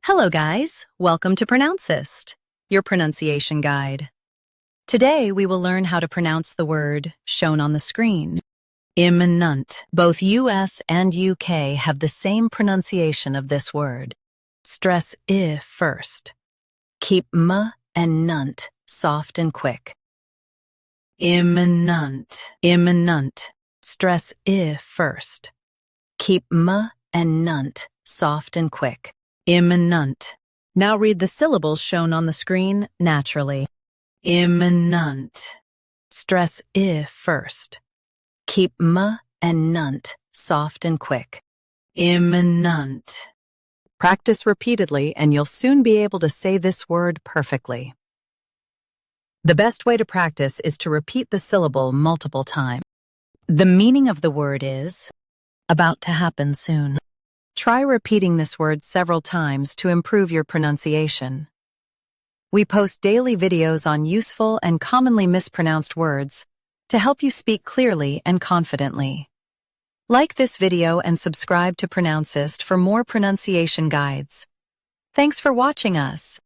Hello guys, welcome to Pronouncist, your pronunciation guide. Today we will learn how to pronounce the word shown on the screen. Imminent. Both US and UK have the same pronunciation of this word. Stress I first. Keep M and nunt soft and quick. Imminent. Imminent. Stress I first. Keep M and nunt soft and quick. Imminent. Now read the syllables shown on the screen naturally. Imminent. Stress I first. Keep M and nunt soft and quick. Imminent. Practice repeatedly and you'll soon be able to say this word perfectly. The best way to practice is to repeat the syllable multiple times. The meaning of the word is about to happen soon. Try repeating this word several times to improve your pronunciation. We post daily videos on useful and commonly mispronounced words to help you speak clearly and confidently. Like this video and subscribe to Pronouncist for more pronunciation guides. Thanks for watching us.